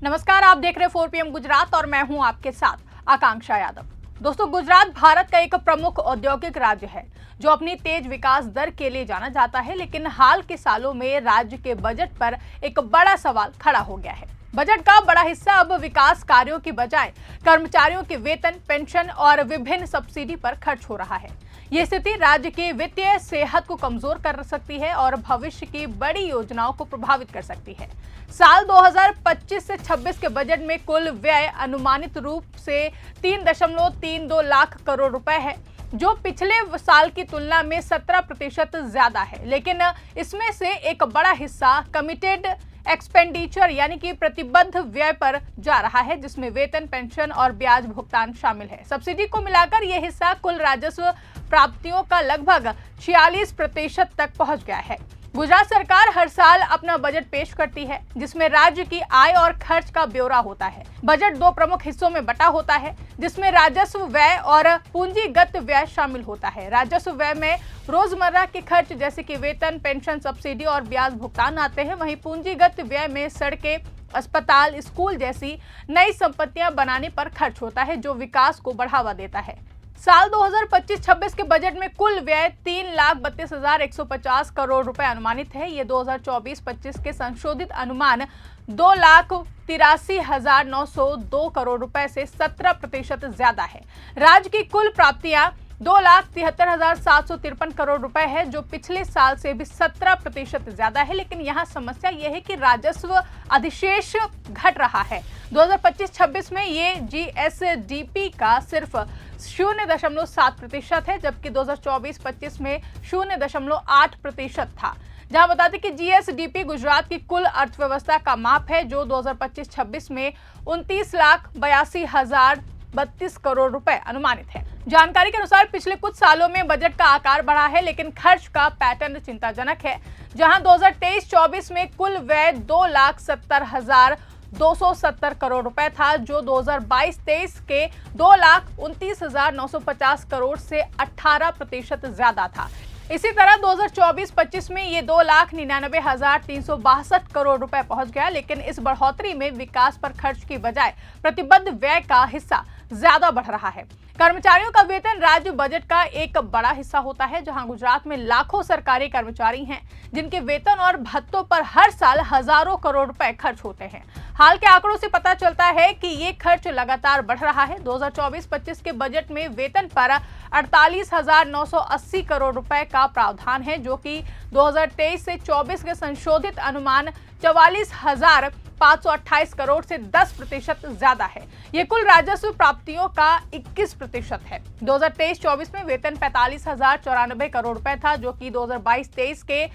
नमस्कार, आप देख रहे 4 PM गुजरात और मैं हूं आपके साथ आकांक्षा यादव। दोस्तों, गुजरात भारत का एक प्रमुख औद्योगिक राज्य है जो अपनी तेज विकास दर के लिए जाना जाता है, लेकिन हाल के सालों में राज्य के बजट पर एक बड़ा सवाल खड़ा हो गया है। बजट का बड़ा हिस्सा अब विकास कार्यों की बजाय कर्मचारियों के वेतन, पेंशन और विभिन्न सब्सिडी पर खर्च हो रहा है। ये स्थिति राज्य की वित्तीय सेहत को कमजोर कर सकती है और भविष्य की बड़ी योजनाओं को प्रभावित कर सकती है। साल 2025 से 26 के बजट में कुल व्यय अनुमानित रूप से 3.32 लाख करोड़ रुपए है, जो पिछले साल की तुलना में 17% ज्यादा है। लेकिन इसमें से एक बड़ा हिस्सा कमिटेड एक्सपेंडिचर यानी कि प्रतिबद्ध व्यय पर जा रहा है, जिसमें वेतन, पेंशन और ब्याज भुगतान शामिल है। सब्सिडी को मिलाकर यह हिस्सा कुल राजस्व प्राप्तियों का लगभग 46% तक पहुंच गया है। गुजरात सरकार हर साल अपना बजट पेश करती है, जिसमें राज्य की आय और खर्च का ब्यौरा होता है। बजट दो प्रमुख हिस्सों में बटा होता है, जिसमें राजस्व व्यय और पूंजीगत व्यय शामिल होता है। राजस्व व्यय में रोजमर्रा के खर्च जैसे कि वेतन, पेंशन, सब्सिडी और ब्याज भुगतान आते हैं। वहीं पूंजीगत व्यय में सड़कें, अस्पताल, स्कूल जैसी नई संपत्तियां बनाने पर खर्च होता है, जो विकास को बढ़ावा देता है। साल 2025-26 के बजट में कुल व्यय 3,32,150 करोड़ रुपए अनुमानित है। ये 2024-25 के संशोधित अनुमान 2,83,902 करोड़ रुपए से 17% ज्यादा है। राज्य की कुल प्राप्तियां 2,73,753 करोड़ रुपए है, जो पिछले साल से भी 17% ज्यादा है। लेकिन यहाँ समस्या यह है कि राजस्व अधिशेष घट रहा है। 2025-26 में ये जीएसडीपी का सिर्फ 0.7% है, जबकि 2024-25 में 0.8% था। जहां बता दें कि जीएसडीपी गुजरात की कुल अर्थव्यवस्था का माप है, जो 2025-26 में 29,82,032 करोड़ रुपए अनुमानित है। जानकारी के अनुसार पिछले कुछ सालों में बजट का आकार बढ़ा है, लेकिन खर्च का पैटर्न चिंताजनक है। जहां 2023-24 में कुल व्यय 2,70,270 करोड़ रुपए था, जो 2022-23 के 2,29,950 करोड़ से 18% ज्यादा था। इसी तरह 2024-25 में ये 2,99,362 करोड़ रुपए पहुंच गया। लेकिन इस बढ़ोतरी में विकास पर खर्च की बजाय प्रतिबद्ध व्यय का हिस्सा ज्यादा बढ़ रहा है। कर्मचारियों का वेतन राज्य बजट का एक बड़ा हिस्सा होता है, जहां गुजरात में लाखों सरकारी कर्मचारी हैं, जिनके वेतन और भत्तों पर हर साल हजारों करोड़ रुपए खर्च होते हैं। हाल के आंकड़ों से पता चलता है कि ये खर्च लगातार बढ़ रहा है। 2024-25 के बजट में वेतन पर 48,980 करोड़ रुपए का प्रावधान है, जो कि 2023 से 24 के संशोधित अनुमान 44,528 करोड़ से 10% ज्यादा है। ये कुल राजस्व प्राप्तियों का 21% है। 2023-24 में वेतन 45,094 करोड़ रुपए था, जो कि 2022-23 के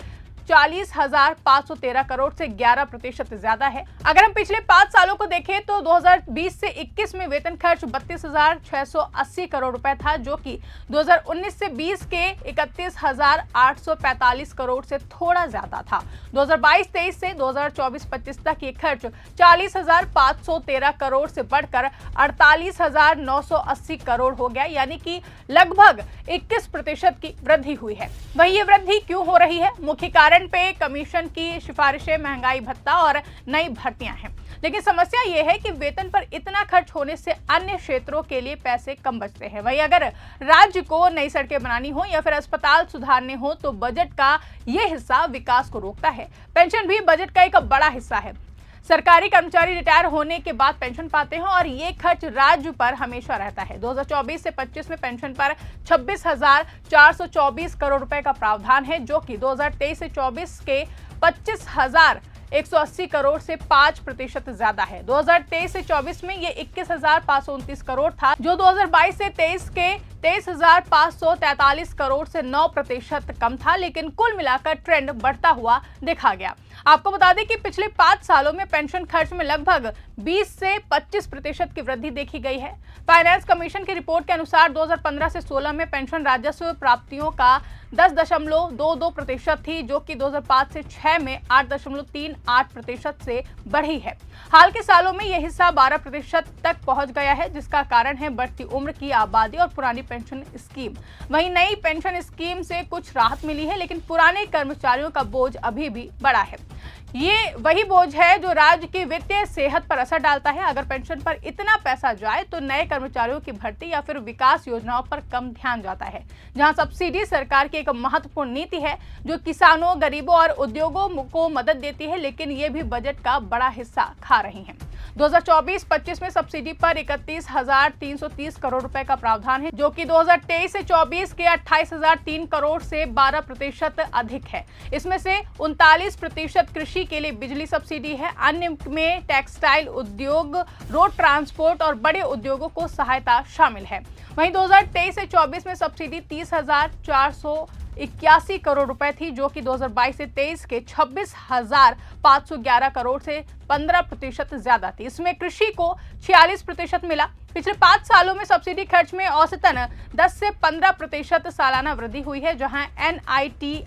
40,513 करोड़ से 11% ज्यादा है। अगर हम पिछले 5 सालों को देखें तो 2020 से 21 में वेतन खर्च 32,680 करोड़ रुपए था, जो कि 2019 से 20 के 31,845 करोड़ से थोड़ा ज्यादा था। 2022-23 से 2024-25 तक ये खर्च 40,513 करोड़ से बढ़कर 48,980 करोड़ हो गया, यानी कि लगभग 21% की वृद्धि हुई है। वहीं ये वृद्धि क्यों हो रही है? मुख्य कारण पे कमीशन की सिफारिशें, महंगाई भत्ता और नई भर्तियां हैं। लेकिन समस्या यह है कि वेतन पर इतना खर्च होने से अन्य क्षेत्रों के लिए पैसे कम बचते हैं। वहीं अगर राज्य को नई सड़कें बनानी हो या फिर अस्पताल सुधारने हो, तो बजट का यह हिस्सा विकास को रोकता है। पेंशन भी बजट का एक बड़ा हिस्सा है। सरकारी कर्मचारी रिटायर होने के बाद पेंशन पाते हैं और ये खर्च राज्य पर हमेशा रहता है। 2024 से 25 में पेंशन पर 26,424 करोड़ रुपए का प्रावधान है, जो कि 2023 से 24 के 25,180 करोड़ से 5% ज्यादा है। 2023 से 24 में ये 21,529 करोड़ था, जो 2022 से 23 के 23,543 करोड़ से 9% कम था। लेकिन कुल मिलाकर ट्रेंड बढ़ता हुआ देखा गया। आपको बता दें कि पिछले 5 सालों में पेंशन खर्च में लगभग 20 से 25% की वृद्धि देखी गई है। फाइनेंस कमीशन की रिपोर्ट के अनुसार 2015 से 16 में पेंशन राजस्व प्राप्तियों का 10.22% थी, जो कि 2005 से 6 में 8.38% से बढ़ी है। हाल के सालों में यह हिस्सा 12% तक पहुंच गया है, जिसका कारण है बढ़ती उम्र की आबादी और पुरानी पेंशन स्कीम। वहीं नई पेंशन स्कीम से कुछ राहत मिली है, लेकिन पुराने कर्मचारियों का बोझ अभी भी बड़ा है। ये वही बोझ है जो राज्य की वित्तीय सेहत पर असर डालता है। अगर पेंशन पर इतना पैसा जाए तो नए कर्मचारियों की भर्ती या फिर विकास योजनाओं पर कम ध्यान जाता है। जहां सब्सिडी सरकार की एक महत्वपूर्ण नीति है जो किसानों, गरीबों और उद्योगों को मदद देती है, लेकिन ये भी बजट का बड़ा हिस्सा खा रही है। 2024-25 में सब्सिडी पर 31,330 करोड़ रुपए का प्रावधान है, जो कि 2023 से 24 के 28,003 करोड़ से 12% अधिक है। इसमें से 39% कृषि के लिए बिजली सब्सिडी है। अन्य में टेक्सटाइल उद्योग, रोड ट्रांसपोर्ट और बड़े उद्योगों को सहायता शामिल है। वहीं 2023 से 24 में सब्सिडी 30,481 करोड़ रुपए थी, जो कि 2022 से 23 के 26,511 करोड़ से 15% ज्यादा थी। इसमें कृषि को 46% मिला। पिछले 5 सालों में सब्सिडी खर्च में औसतन 10 से 15% सालाना वृद्धि हुई है, जहां NITI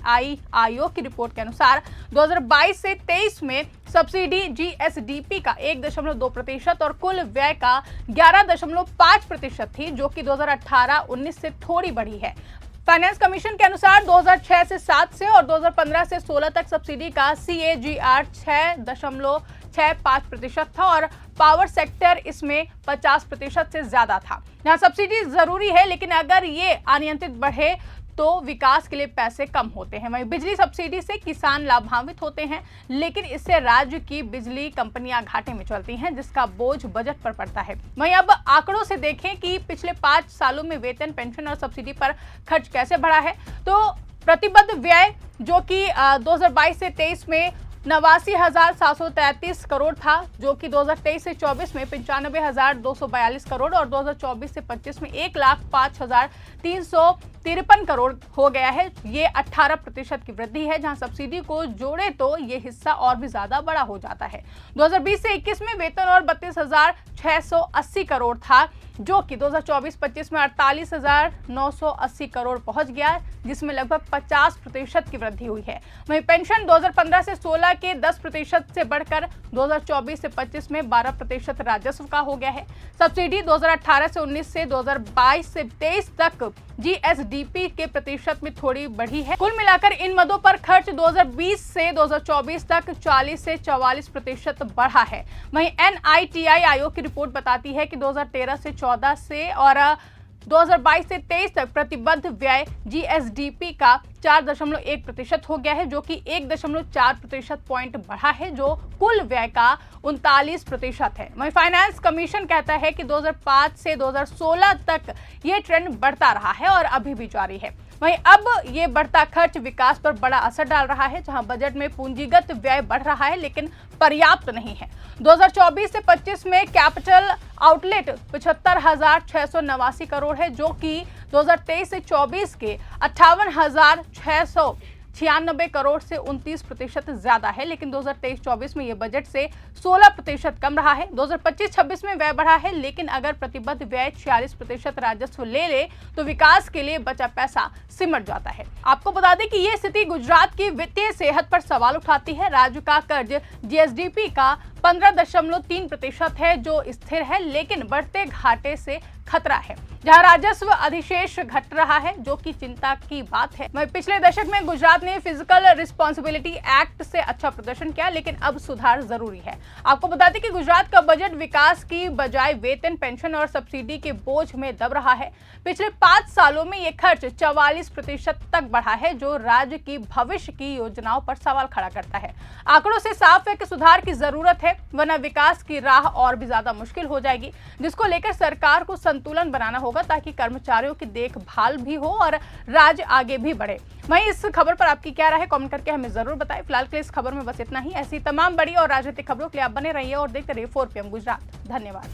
आयोग की रिपोर्ट के अनुसार 2022 से 23 में सब्सिडी GSDP का 1.2% और कुल व्यय का 11.5% थी, जो कि 2018-19 से थोड़ी बढ़ी है। फाइनेंस कमीशन के अनुसार 2006 से 7 से और 2015 से 16 तक सब्सिडी का CAGR 6.65% था और पावर सेक्टर इसमें 50% से ज्यादा था। यहाँ सब्सिडी जरूरी है, लेकिन अगर ये अनियंत्रित बढ़े तो विकास के लिए पैसे कम होते हैं। वहीं बिजली सब्सिडी से किसान लाभान्वित होते हैं, लेकिन इससे राज्य की बिजली कंपनियां घाटे में चलती हैं, जिसका बोझ बजट पर पड़ता है। वहीं अब आंकड़ों से देखें कि पिछले 5 सालों में वेतन, पेंशन और सब्सिडी पर खर्च कैसे बढ़ा है, तो प्रतिबद्ध व्यय जो कि 2022 से 23 में 89,733 करोड़ था, जो कि 2023 से 24 में 95,242 करोड़ और 2024 से 25 में 1,05,353 करोड़ हो गया है। ये 18% की वृद्धि है। जहां सब्सिडी को जोड़े तो ये हिस्सा और भी ज्यादा बड़ा हो जाता है। 2020 से 21 में वेतन और 32,680 करोड़ था, जो कि 2024-25 में 48,980 करोड़ पहुंच गया, जिसमें लगभग 50% की वृद्धि हुई है। वहीं पेंशन 2015 से 16 के 10% से बढ़कर 2024 से 25 में 12% राजस्व का हो गया है। सब्सिडी 2018 से 19 से 2022 से 23 तक GSDP के प्रतिशत में थोड़ी बढ़ी है। कुल मिलाकर इन मदों पर खर्च 2020 से 2024 तक 40 से 44% बढ़ा है। वहीं NITI आयोग की रिपोर्ट बताती है कि 2013 से 14 से और 2022 से 23 तक प्रतिबद्ध व्यय GSDP का 4.1% हो गया है, जो कि 1.4% पॉइंट बढ़ा है, जो कुल व्यय का 39% है। वहीं फाइनेंस कमीशन कहता है कि 2005 से 2016 तक ये ट्रेंड बढ़ता रहा है और अभी भी जारी है। वहीं अब ये बढ़ता खर्च विकास पर बड़ा असर डाल रहा है, जहां बजट में पूंजीगत व्यय बढ़ रहा है, लेकिन पर्याप्त नहीं है। 2024 से 25 में कैपिटल आउटलेट 75,689 करोड़ है, जो कि 2023 से 24 के 58,696 करोड़ से 29% ज्यादा है, लेकिन 2023-24 में यह बजट से 16% कम रहा है। 2025-26 में व्यय बढ़ा है, लेकिन अगर प्रतिबद्ध व्यय 46% राजस्व ले तो विकास के लिए बचा पैसा सिमट जाता है। आपको बता दें कि यह स्थिति गुजरात की वित्तीय सेहत पर सवाल उठाती है। राज्य का कर्ज GSDP का 15.3% है, जो स्थिर है, लेकिन बढ़ते घाटे से खतरा है। जहां राजस्व अधिशेष घट रहा है, जो कि चिंता की बात है। वहीं पिछले दशक में गुजरात ने फिजिकल रिस्पॉन्सिबिलिटी एक्ट से अच्छा प्रदर्शन किया, लेकिन अब सुधार जरूरी है। आपको बता दें कि गुजरात का बजट विकास की बजाय वेतन, पेंशन और सब्सिडी के बोझ में दब रहा है। पिछले 5 सालों में यह खर्च 44% तक बढ़ा है, जो राज्य की भविष्य की योजनाओं पर सवाल खड़ा करता है। आंकड़ों से साफ है कि सुधार की जरूरत है, वरना विकास की राह और भी ज्यादा मुश्किल हो जाएगी, जिसको लेकर सरकार को संतुलन बनाना होगा, ताकि कर्मचारियों की देखभाल भी हो और राज्य आगे भी बढ़े। वहीं इस खबर पर आपकी क्या राय है, कमेंट करके हमें जरूर बताएं। फिलहाल के लिए इस खबर में बस इतना ही। ऐसी तमाम बड़ी और राजनीतिक खबरों के लिए आप बने रहिए और देखते रहिए 4 PM गुजरात। धन्यवाद।